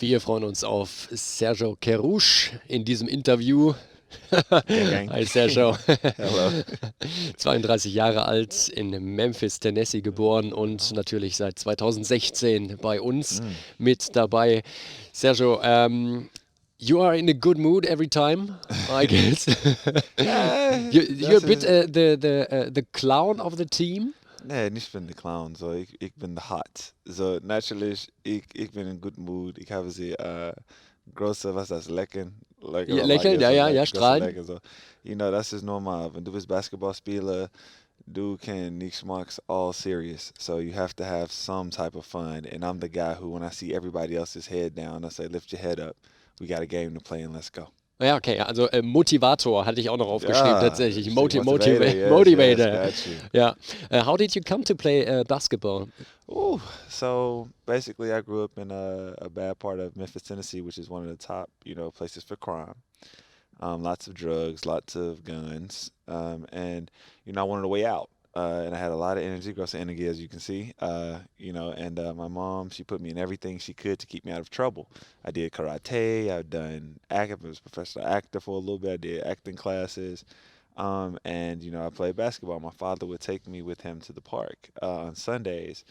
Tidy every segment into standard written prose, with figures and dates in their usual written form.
Wir freuen uns auf Sergio Kerusch in diesem Interview. Hi Sergio. Hello. 32 Jahre alt, in Memphis, Tennessee geboren und natürlich seit 2016 bei uns mit dabei. Sergio, you are in a good mood every time, I guess. You're a bit the clown of the team. Nee, nicht bin der Clown, so ich bin der Hot. So natürlich, ich bin in good mood. Ich habe sie große, was das, Lecken, Ja, lächeln, ja, große strahlen. Lecken. So, das ist normal. Wenn du bist Basketballspieler, du can nicht smocks all serious. So you have to have some type of fun. And I'm the guy who, when I see everybody else's head down, I say, lift your head up. We got a game to play and let's go. Ja, okay, also Motivator hatte ich auch noch aufgeschrieben, tatsächlich. Motivator. Motivator. Yeah. How did you come to play basketball? So basically, I grew up in a bad part of Memphis, Tennessee, which is one of the top, places for crime. Lots of drugs, lots of guns, and I wanted a way out. And I had a lot of energy, gross energy, as you can see. And my mom, she put me in everything she could to keep me out of trouble. I did karate. I've done acting. I was a professional actor for a little bit. I did acting classes. And I played basketball. My father would take me with him to the park on Sundays.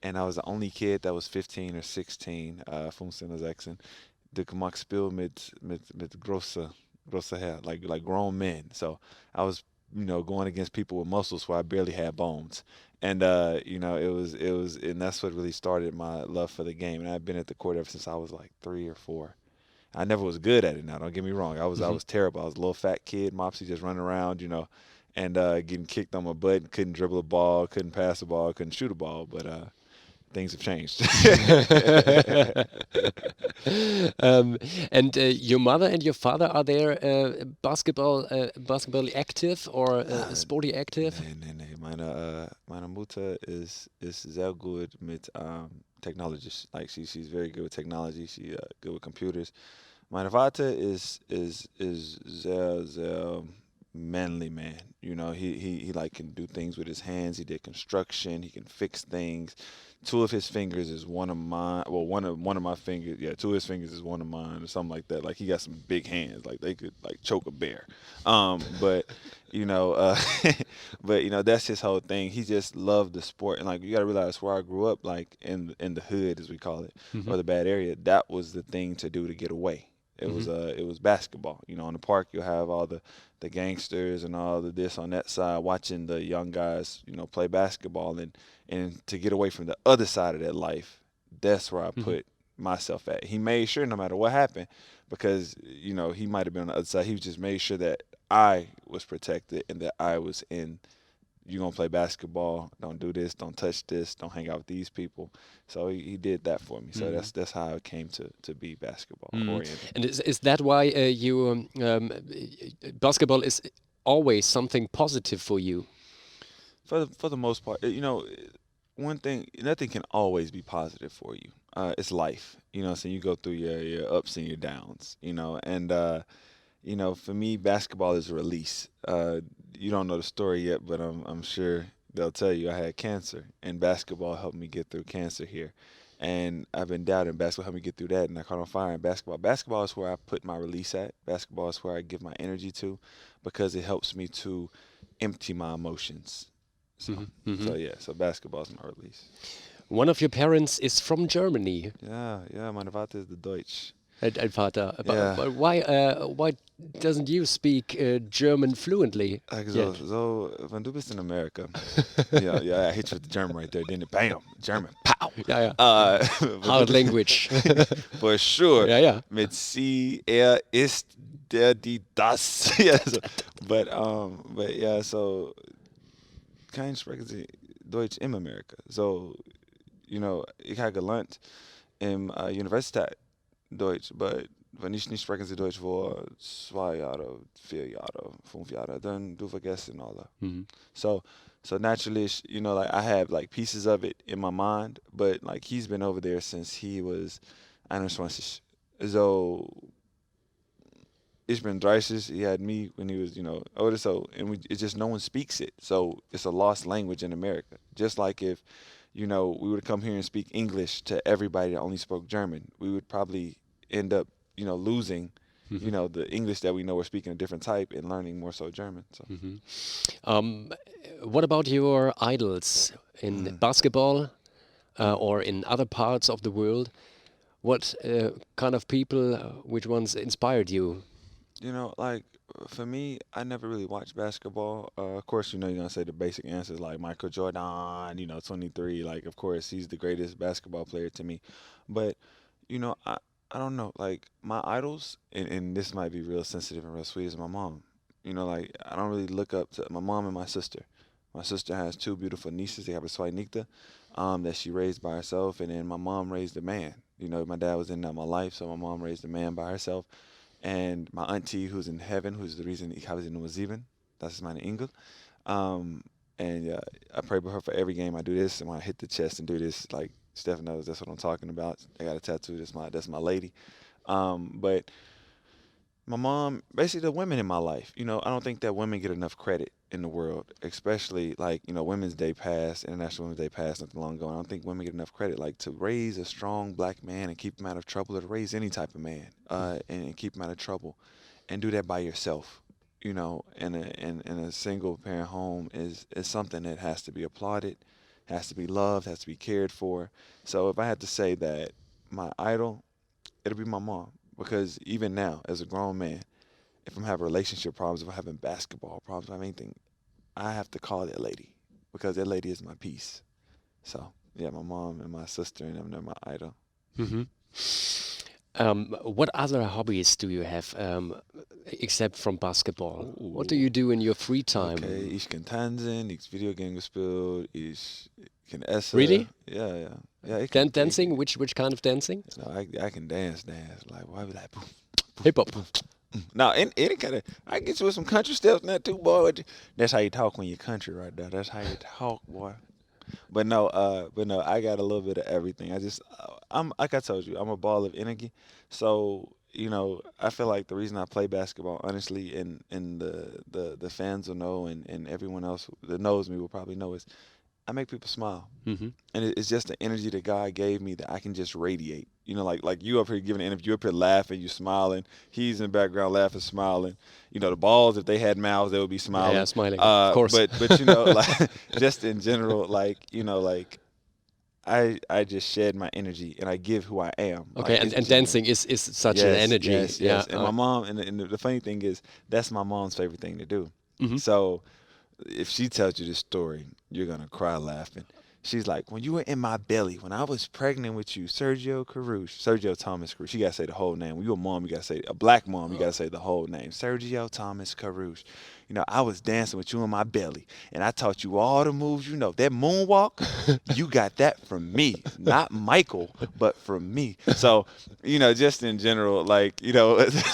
And I was the only kid that was 15 or 16, 15 or 16, the mag speel mit grosse hair, like grown men. So I was going against people with muscles where I barely had bones. And it was and that's what really started my love for the game. And I've been at the court ever since I was like 3 or 4. I never was good at it now, don't get me wrong. I was terrible. I was a little fat kid, mopsy, just running around, and getting kicked on my butt, couldn't dribble a ball, couldn't pass a ball, couldn't shoot a ball, but things have changed. And your mother and your father, are they basketball active or sporty active? Nee. Meine Mutter ist sehr gut mit technologies. Like she's very good with technology. She good with computers. Mein Vater is sehr manly man. He like can do things with his hands. He did construction. He can fix things. 2 of his fingers is one of mine. Well, one of my fingers. Yeah, 2 of his fingers is one of mine, or something like that. Like he got some big hands. Like they could like choke a bear. But that's his whole thing. He just loved the sport, and like you got to realize where I grew up, like in the hood as we call it, or the bad area. That was the thing to do to get away. It was basketball. In the park you'll have all the gangsters and all the this on that side watching the young guys, play basketball and to get away from the other side of that life, that's where I put myself at. He made sure no matter what happened, because he might have been on the other side, he just made sure that I was protected and that I was in. You're going to play basketball, don't do this, don't touch this, don't hang out with these people. So he did that for me. So that's how I came to be basketball oriented. And is that why you basketball is always something positive for you? For the most part, one thing, nothing can always be positive for you. It's life, so you go through your ups and your downs, and for me, basketball is a release. You don't know the story yet, but I'm sure they'll tell you I had cancer, and basketball helped me get through cancer here. And I've been doubting basketball helped me get through that, and I caught on fire in basketball. Basketball is where I put my release at. Basketball is where I give my energy to, because it helps me to empty my emotions. So basketball is my release. One of your parents is from Germany. Yeah, mein Vater is the Deutsch. Ein Vater. Yeah. But why doesn't you speak German fluently? So when du bist in America, I hit you with the German right there, didn't it? Bam, German, pow. Yeah. Hard language. For sure. Yeah. Mit sie, ist, der, die, das. Yes. But yeah, so kein sprechen sie Deutsch in America. So, ich habe gelernt im Universität Deutsch, but wenn ich nicht sprechen sie Deutsch vor 2 Jahre, 4 Jahre, 5 Jahre, dann du vergessen alle. So naturally, like I have like pieces of it in my mind, but like he's been over there since he was 21. So ich bin 30. He had me when he was, older. So it's just no one speaks it. So it's a lost language in America. Just like if we would come here and speak English to everybody that only spoke German, we would probably end up, losing, Mhm. the English that we know we're speaking a different type and learning more so German. So, Mhm. Um, what about your idols in mm, basketball mm. or in other parts of the world? What kind of people, which ones inspired you? Like for me, I never really watched basketball. Of course, you're gonna say the basic answers like Michael Jordan, 23. Like, of course, he's the greatest basketball player to me. But I don't know. Like my idols, and this might be real sensitive and real sweet, is my mom. Like I don't really look up to my mom and my sister. My sister has two beautiful nieces. They have a SYNTAINICS, that she raised by herself, and then my mom raised a man. My dad was in my life, so my mom raised a man by herself. And my auntie, who's in heaven, who's the reason ich habe sie nur sieben, das ist meine Engel. Um, and I pray for her for every game. I do this, and when I hit the chest and do this, like Steph knows, that's what I'm talking about. I got a tattoo. That's my lady. But my mom, basically the women in my life, I don't think that women get enough credit in the world, especially like, Women's Day passed, International Women's Day passed not too long ago. And I don't think women get enough credit, like to raise a strong black man and keep him out of trouble, or to raise any type of man and keep him out of trouble and do that by yourself, in a single parent home is something that has to be applauded, has to be loved, has to be cared for. So if I had to say that my idol, it'll be my mom. Because even now, as a grown man, if I'm having relationship problems, if I'm having basketball problems, if I'm anything, I have to call that lady because that lady is my peace. So yeah, my mom and my sister and them, they're my idol. Mhm. What other hobbies do you have except from basketball? What do Ooh, you do in your free okay. time? Ich kann tanzen, ich Videogame gespielt, ich can essen. Really? Yeah, yeah. Yeah, it can, Dancing? Which kind of dancing? I can dance. Like, why be like, boom, boom, Hip hop. boom. Now, any kind of, I get you with some country steps now too, boy. That's how you talk when you're country right there. That's how you talk, boy. But no, I got a little bit of everything. I'm like I told you, I'm a ball of energy. So, I feel like the reason I play basketball, honestly, and the fans will know, and everyone else that knows me will probably know, is I make people smile. Hmm. And it's just the energy that God gave me that I can just radiate. Like you up here giving an interview, you up here laughing, you smiling. He's in the background laughing, smiling. The balls, if they had mouths, they would be Yeah, yeah, smiling. smiling, of course. But like just in general, like like I just shed my energy and I give who I am. Okay, Like and, it's and genuine. dancing is such an Yes, energy. yes, Yeah. yes. And my mom, and the funny thing is, that's my mom's favorite thing to do. Mhm. So if she tells you this story, you're gonna cry laughing. She's like, when you were in my belly, when I was pregnant with you, Sergio Thomas Kerusch. You gotta say the whole name. When you're a mom, you gotta say a black mom. You gotta say the whole name. Sergio Thomas Kerusch. I was dancing with you in my belly, and I taught you all the moves. That moonwalk, you got that from me, not Michael, but from me. So, just in general, like,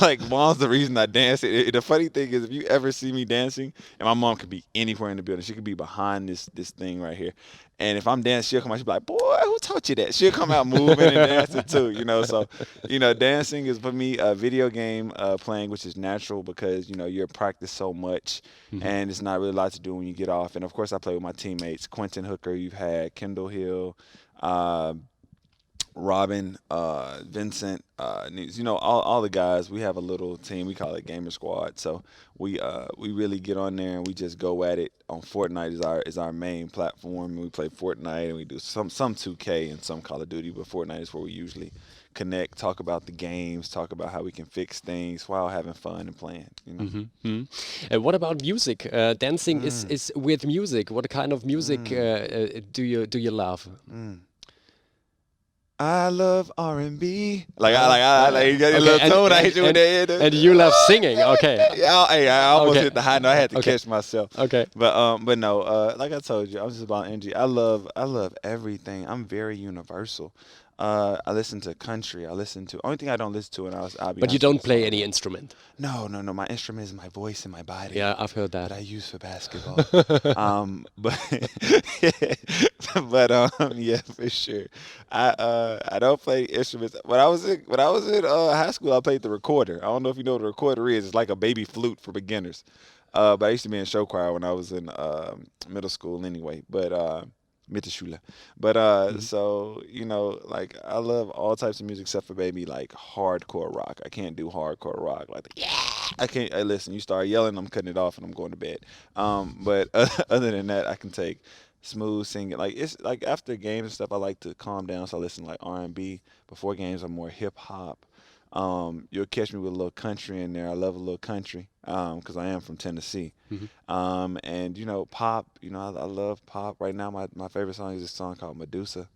like mom's the reason I dance. The funny thing is, if you ever see me dancing, and my mom could be anywhere in the building, she could be behind this thing right here. And if I'm dancing, she'll come out. She'll be like, "Boy, who taught you that?" She'll come out moving and dancing too. So dancing is for me a video game playing, which is natural because you're practice so much, Mhm. and it's not really a lot to do when you get off. And of course, I play with my teammates, Quentin Hooker. You've had Kendall Hill. Uh, Robin, Vincent, all the guys. We have a little team. We call it Gamer Squad. So we really get on there and we just go at it. On Fortnite is our main platform. And we play Fortnite and we do some 2K and some Call of Duty, but Fortnite is where we usually connect, talk about the games, talk about how we can fix things while having fun and playing. Mhm. Mhm. What about music? Dancing is Mm, is with music. What kind of music mm, do you love? mm. I love R&B. Like you got a Okay, little and tone. I and hit you with and that. and you love singing. Okay, Yeah, hey, I almost okay, hit the high note. I had to okay, catch myself. okay. But no, like I told you, I'm just about energy. I love everything. I'm very universal. I listen to country. I listen to only thing I don't listen to, and I'll be But you honest with you, don't is play hard any rock. instrument. No, no, no. My instrument is my voice and my body Yeah, I've heard that that. I use for basketball. But yeah, for sure. I don't play instruments. When I was in high school, I played the recorder. I don't know if you know what a recorder is. It's like a baby flute for beginners. But I used to be in show choir when I was in middle school anyway. But Mittelschule. But so like I love all types of music except for maybe like hardcore rock. I can't do hardcore rock. Like I can't. Listen, you start yelling, I'm cutting it off and I'm going to bed. But other than that, I can take smooth singing. Like it's like after games and stuff, I like to calm down, so I listen to like R&B. Before games, I'm more hip hop. You'll catch me with a little country in there. I love a little country because I am from Tennessee. Hmm. And pop. I love pop. Right now, my favorite song is this song called Medusa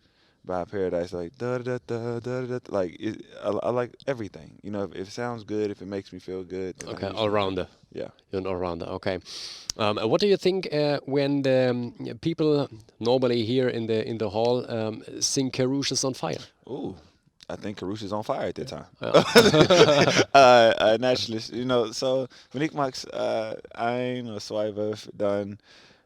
by Paradise. Like da da da da da. Like I like everything. If it sounds good, if it makes me feel good, then I Okay, all usually rounder. yeah. You're an all rounder. Okay. What do you think when the people normally here in the hall sing "Kerusch is on fire"? Ooh, I think Kerusch is on fire at that time. Yeah. Naturally, so wenn ich mag's ein oder zwei Wölfe, dann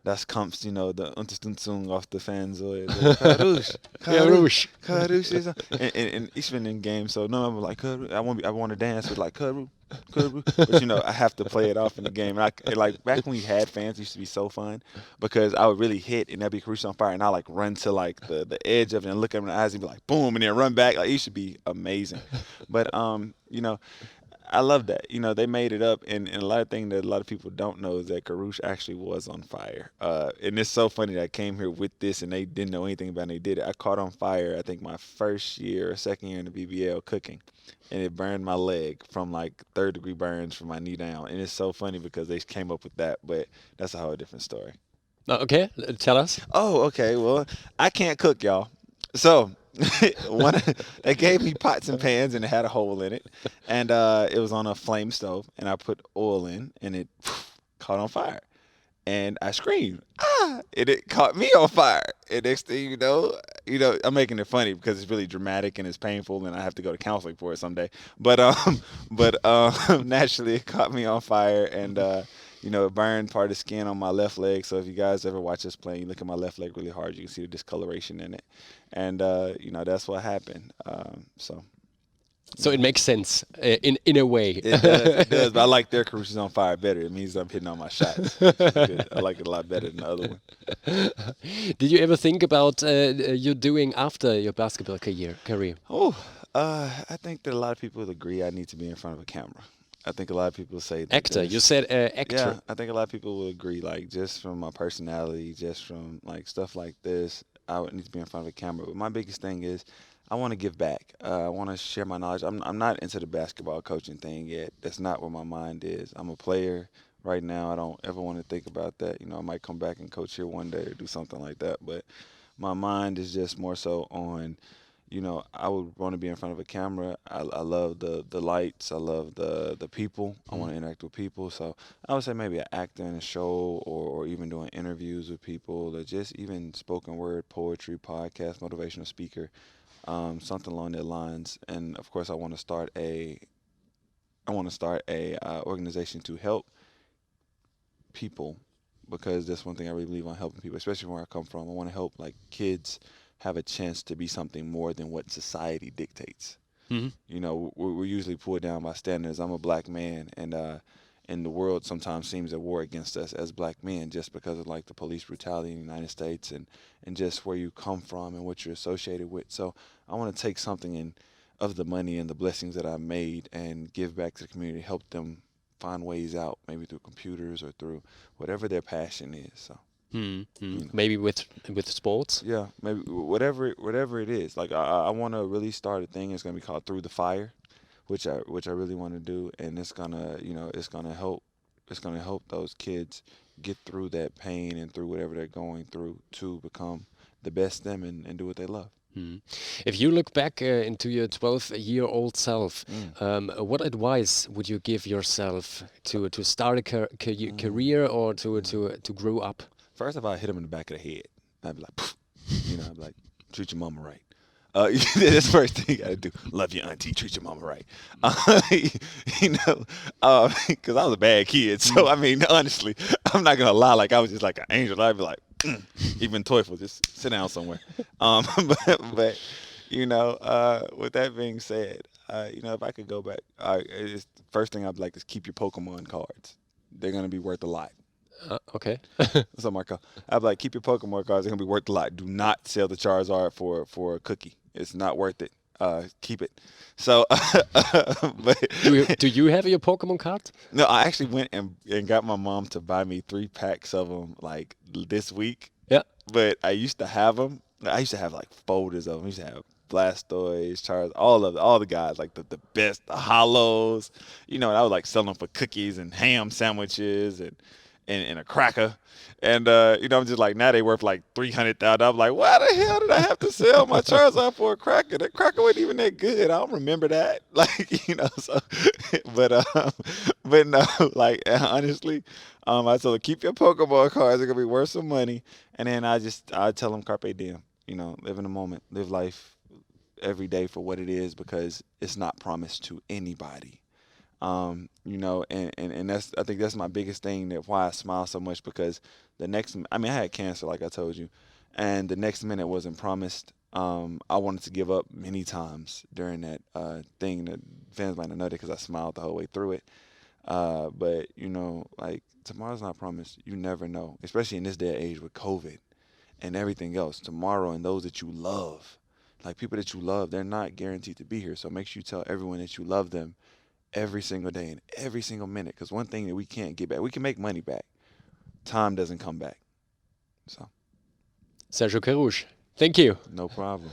das kommt, the Unterstützung auf the fans, so Kerusch, Kerusch, Kerusch. Kerusch is on. And ich bin in game, so no, I'm like Kerusch. I want to dance with like Kerusch, Kerusch, but I have to play it off in the game. And like back when we had fans, it used to be so fun because I would really hit and that'd be Kerusch on fire, and I like run to like the edge of it and look at him in the eyes and be like boom, and then run back. Like it should be amazing, but I love that. They made it up, and a lot of things that a lot of people don't know is that Karush actually was on fire. And it's so funny that I came here with this, and they didn't know anything about it. And they did it. I caught on fire, I think, my first year or second year in the BBL cooking, and it burned my leg from like third-degree burns from my knee down. And it's so funny because they came up with that, but that's a whole different story. Okay, tell us. Oh, okay. Well, I can't cook, y'all. So one, they gave me pots and pans and it had a hole in it, and it was on a flame stove, and I put oil in, and it caught on fire, and I screamed, ah! And it caught me on fire. And next thing I'm making it funny because it's really dramatic and it's painful, and I have to go to counseling for it someday. But naturally, it caught me on fire, and it burned part of the skin on my left leg. So if you guys ever watch this play, you look at my left leg really hard, you can see the discoloration in it. And that's what happened. So it makes sense in a way. It does, it does. But I like their Carush is on fire better. It means I'm hitting all my shots. I like it a lot better than the other one. Did you ever think about you doing after your basketball career? Oh, I think that a lot of people would agree I need to be in front of a camera. I think a lot of people say that Actor. You said actor. yeah, I think a lot of people will agree, like just from my personality, just from like stuff like this, I would need to be in front of a camera. But my biggest thing is I want to give back. I want to share my knowledge. I'm not into the basketball coaching thing yet. That's not where my mind is. I'm a player right now. I don't ever want to think about that. I might come back and coach here one day or do something like that. But my mind is just more so on I would want to be in front of a camera. I love the lights. I love the people. I want to interact with people. So I would say maybe an actor in a show or even doing interviews with people or just even spoken word, poetry, podcast, motivational speaker, something along that lines. And of course, I want to start a organization to help people because that's one thing I really believe on helping people, especially where I come from. I want to help like kids have a chance to be something more than what society dictates. Hmm. We're usually pulled down by standards. I'm a black man, and the world sometimes seems at war against us as black men just because of like the police brutality in the United States and just where you come from and what you're associated with. So I want to take something of the money and the blessings that I made and give back to the community, help them find ways out, maybe through computers or through whatever their passion is. So. Maybe with sports. Yeah, maybe whatever it is. Like I want to really start a thing. It's gonna be called Through the Fire, which I really want to do, and it's gonna help those kids get through that pain and through whatever they're going through to become the best them and do what they love. If you look back into your 12-year-old self, what advice would you give yourself to start a career or to grow up? First of all, I hit him in the back of the head. I'd be like, "Poof." I'd be like, treat your mama right. That's the first thing you gotta do. Love your auntie, treat your mama right. Because I was a bad kid. So I mean, honestly, I'm not gonna lie. Like I was just like an angel. I'd be like, even Teufel, just sit down somewhere. But with that being said, if I could go back, first thing I'd like is keep your Pokemon cards. They're gonna be worth a lot. Okay. So Marco, I'd be like, keep your Pokemon cards. They're gonna be worth a lot. Do not sell the Charizard for a cookie. It's not worth it. Keep it. So, but Do you have your Pokemon card? no, I actually went and got my mom to buy me 3 packs of them like this week. Yeah. But I used to have them. I used to have like folders of them. I used to have Blastoise, Charizard, all the guys, like the best, the hollows. And I would like sell them for cookies and ham sandwiches and a cracker. And I'm just like, now they worth like 300,000. I'm like, why the hell did I have to sell my Charizard for a cracker? That cracker wasn't even that good. I don't remember that. So but no, like honestly, I told her, keep your Pokemon cards, they're gonna be worth some money. And then I tell them carpe diem, live in the moment, live life every day for what it is, because it's not promised to anybody. And I think that's my biggest thing, that why I smile so much, because I had cancer, like I told you, and the next minute wasn't promised. I wanted to give up many times during that thing. That fans might not know that because I smiled the whole way through it. But like, tomorrow's not promised. You never know, especially in this day and age with COVID and everything else. Tomorrow, and those that you love, like people that you love, they're not guaranteed to be here. So make sure you tell everyone that you love them every single day and every single minute. Because one thing that we can't get back, we can make money back. Time doesn't come back. So, Sergio Kerusch. Thank you. no problem.